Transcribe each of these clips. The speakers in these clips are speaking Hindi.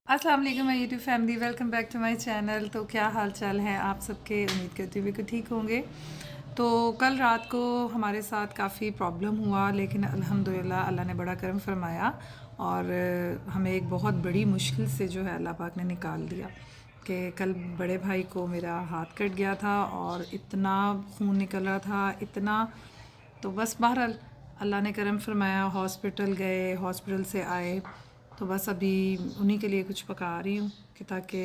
अस्सलाम वालेकुम my YouTube family, welcome back to my channel. तो क्या हाल चाल है आप सबके? उम्मीद करती हूँ कि ठीक होंगे। तो कल रात को हमारे साथ काफ़ी प्रॉब्लम हुआ, लेकिन अल्हम्दुलिल्लाह अल्लाह ने बड़ा करम फरमाया और हमें एक बहुत बड़ी मुश्किल से जो है अल्लाह पाक ने निकाल दिया कि कल बड़े भाई को मेरा हाथ कट गया था और इतना खून निकल रहा था, इतना। तो बस बहरहाल अल्लाह ने करम फरमाया, हॉस्पिटल गए, हॉस्पिटल से आए। तो बस अभी उन्हीं के लिए कुछ पका रही हूँ कि ताकि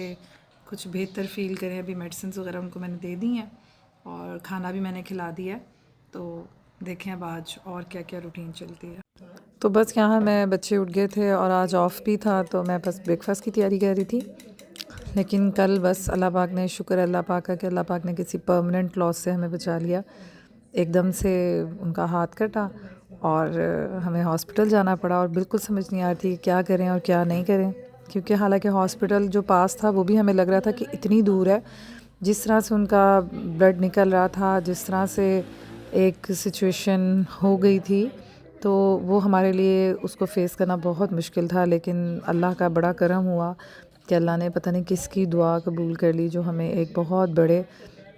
कुछ बेहतर फ़ील करें। अभी मेडिसिन वगैरह उनको मैंने दे दी हैं और खाना भी मैंने खिला दिया है। तो देखें अब आज और क्या क्या रूटीन चलती है। तो बस यहाँ मैं बच्चे उठ गए थे और आज ऑफ भी था, तो मैं बस ब्रेकफास्ट की तैयारी कर रही थी। लेकिन कल बस अल्लाह पाक ने, शुक्र अल्लाह पाक का कि अल्लाह पाक ने किसी परमानेंट लॉस से हमें बचा लिया। एकदम से उनका हाथ कटा और हमें हॉस्पिटल जाना पड़ा और बिल्कुल समझ नहीं आ रही थी क्या करें और क्या नहीं करें, क्योंकि हालांकि हॉस्पिटल जो पास था वो भी हमें लग रहा था कि इतनी दूर है। जिस तरह से उनका ब्लड निकल रहा था, जिस तरह से एक सिचुएशन हो गई थी, तो वो हमारे लिए उसको फ़ेस करना बहुत मुश्किल था। लेकिन अल्लाह का बड़ा करम हुआ कि अल्लाह ने पता नहीं किसकी दुआ कबूल कर ली, जो हमें एक बहुत बड़े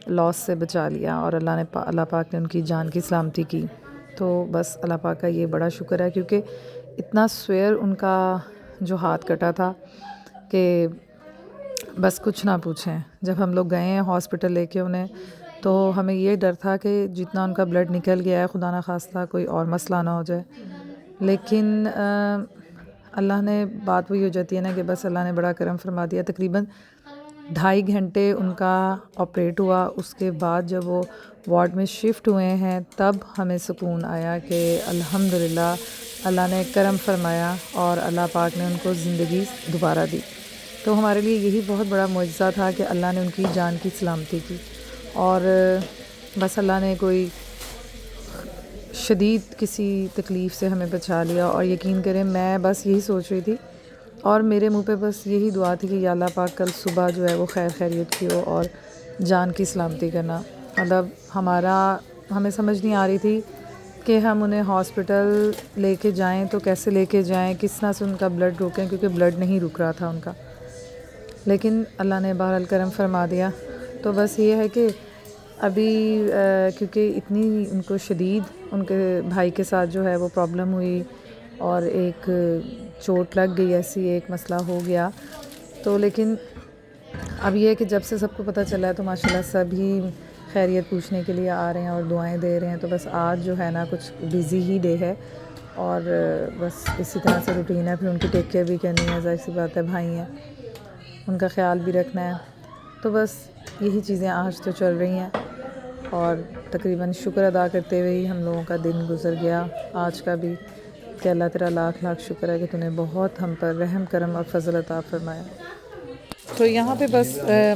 लॉस से बचा लिया और अल्लाह पाक ने उनकी जान की सलामती की। तो बस अल्लाह पाक का ये बड़ा शुक्र है, क्योंकि इतना स्वेयर उनका जो हाथ कटा था कि बस कुछ ना पूछें। जब हम लोग गए हैं हॉस्पिटल लेके उन्हें, तो हमें ये डर था कि जितना उनका ब्लड निकल गया है, खुदा ना खास्ता कोई और मसला ना हो जाए। लेकिन अल्लाह ने, बात वही हो जाती है ना कि बस अल्लाह ने बड़ा करम फरमा दिया। तकरीबन 2.5 घंटे उनका ऑपरेट हुआ। उसके बाद जब वो वार्ड में शिफ्ट हुए हैं, तब हमें सुकून आया कि अल्हम्दुलिल्लाह अल्लाह ने करम फरमाया और अल्लाह पाक ने उनको ज़िंदगी दोबारा दी। तो हमारे लिए यही बहुत बड़ा मुआजिज़ा था कि अल्लाह ने उनकी जान की सलामती की। और बस अल्लाह ने कोई शदीद किसी तकलीफ़ से हमें बचा लिया। और यकीन करें, मैं बस यही सोच रही थी और मेरे मुंह पे बस यही दुआ थी कि या अल्लाह पाक कल सुबह जो है वो खैर खैरियत की हो और जान की सलामती करना। मतलब हमें समझ नहीं आ रही थी कि हम उन्हें हॉस्पिटल लेके जाएं तो कैसे लेके जाएं, किस तरह से उनका ब्लड रोकें, क्योंकि ब्लड नहीं रुक रहा था उनका। लेकिन अल्लाह ने बहरहाल करम फरमा दिया। तो बस ये है कि अभी क्योंकि इतनी उनको शदीद उनके भाई के साथ जो है वो प्रॉब्लम हुई और एक चोट लग गई, ऐसी एक मसला हो गया। तो लेकिन अब ये है कि जब से सबको पता चला है, तो माशाल्लाह सभी खैरियत पूछने के लिए आ रहे हैं और दुआएं दे रहे हैं। तो बस आज जो है ना कुछ बिज़ी ही डे है और बस इसी तरह से रूटीन है। फिर उनकी टेक केयर भी करनी है, ज़ाहिर सी बात है, भाई हैं, उनका ख्याल भी रखना है। तो बस यही चीज़ें आज तो चल रही हैं और तकरीबन शुक्र अदा करते हुए ही हम लोगों का दिन गुज़र गया आज का भी, कि अल्लाह तेरा लाख लाख शुक्र है कि तूने बहुत हम पर रहम करम और फजल अता फरमाया। तो यहाँ पे बस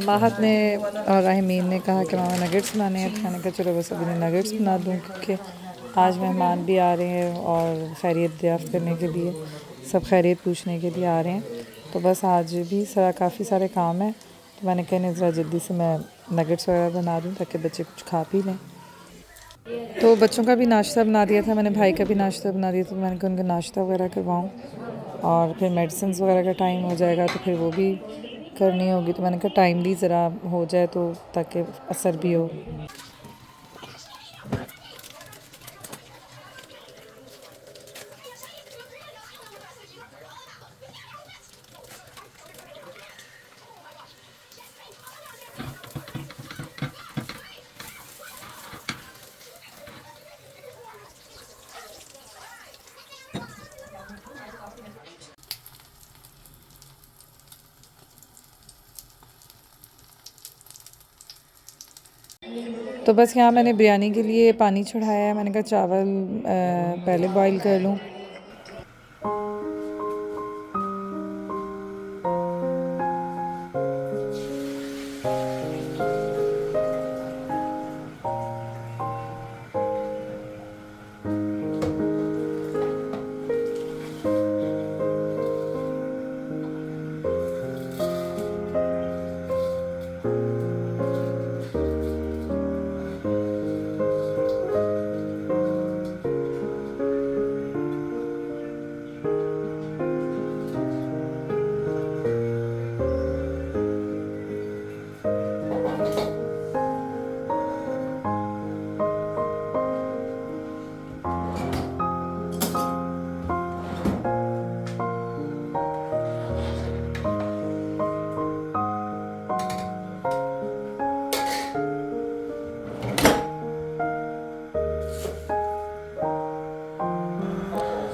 माहत ने और राहमीन ने कहा कि मामा नगेट्स बनाने हैं, तो मैंने कहा चलो बस अभी मैं नगेट्स बना दूँ, क्योंकि आज मेहमान भी आ रहे हैं और खैरियत दरियाफ़्त करने के लिए, सब खैरियत पूछने के लिए आ रहे हैं। तो बस आज भी काफ़ी सारे काम हैं, तो मैंने कहा ज़रा जल्दी से मैं नगेट्स वगैरह बना दूँ ताकि बच्चे कुछ खा पी लें। तो बच्चों का भी नाश्ता बना दिया था मैंने, भाई का भी नाश्ता बना दिया था। तो मैंने कहा उनका नाश्ता वगैरह करवाऊँ और फिर मेडिसिन वगैरह का टाइम हो जाएगा तो फिर वो भी करनी होगी। तो मैंने कहा टाइमली ज़रा हो जाए तो ताकि असर भी हो। तो बस यहाँ मैंने बिरयानी के लिए पानी चढ़ाया है। मैंने कहा चावल पहले बॉईल कर लूँ।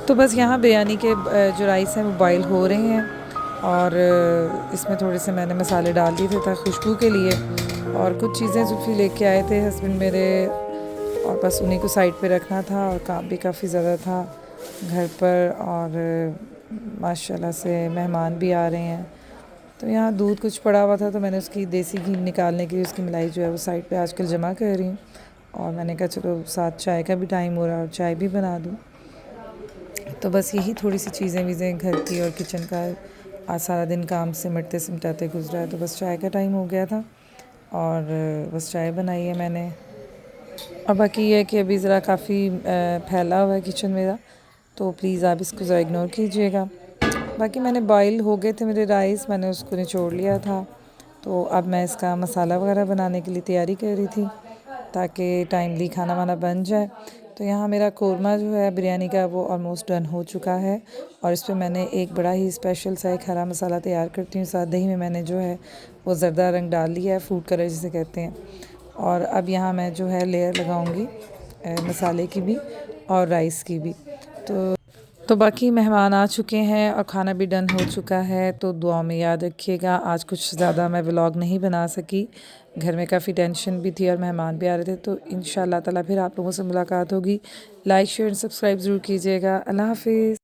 तो बस यहाँ बिरयानी के जो राइस हैं वो बॉईल हो रहे हैं और इसमें थोड़े से मैंने मसाले डाल दिए थे ताकि खुशबू के लिए, और कुछ चीज़ें जुल्फ़ी लेके आए थे हस्बैंड मेरे, और बस उन्हीं को साइड पे रखना था, और काम भी काफ़ी ज़्यादा था घर पर, और माशाल्लाह से मेहमान भी आ रहे हैं। तो यहाँ दूध कुछ पड़ा हुआ था तो मैंने उसकी देसी घी निकालने के लिए उसकी मलाई जो है वो साइड पे आजकल जमा कर रही हूँ, और मैंने कहा चलो साथ चाय का भी टाइम हो रहा है और चाय भी बना दूँ। तो बस यही थोड़ी सी चीज़ें वीज़ें घर की और किचन का आज सारा दिन काम सिमटते सिमटाते गुजरा है, तो बस चाय का टाइम हो गया था और बस चाय बनाई है मैंने। और बाकी ये है कि अभी ज़रा काफ़ी फैला हुआ है किचन मेरा, तो प्लीज़ आप इसको ज़रा इग्नोर कीजिएगा। बाकी मैंने बॉयल हो गए थे मेरे राइस, मैंने उसको निचोड़ लिया था, तो अब मैं इसका मसाला वगैरह बनाने के लिए तैयारी कर रही थी ताकि टाइमली खाना वाना बन जाए। तो यहाँ मेरा कोरमा जो है बिरयानी का वो ऑलमोस्ट डन हो चुका है, और इस पर मैंने एक बड़ा ही स्पेशल सा एक हरा मसाला तैयार करती हूँ। साथ दही में मैंने जो है वो ज़र्दा रंग डाल लिया है, फूड कलर जिसे कहते हैं। और अब यहाँ मैं जो है लेयर लगाऊंगी मसाले की भी और राइस की भी। तो बाकी मेहमान आ चुके हैं और खाना भी डन हो चुका है, तो दुआ में याद रखिएगा। आज कुछ ज़्यादा मैं व्लॉग नहीं बना सकी, घर में काफ़ी टेंशन भी थी और मेहमान भी आ रहे थे। तो इंशाल्लाह ताला फिर आप लोगों से मुलाकात होगी। लाइक शेयर सब्सक्राइब ज़रूर कीजिएगा। अल्लाह हाफिज़।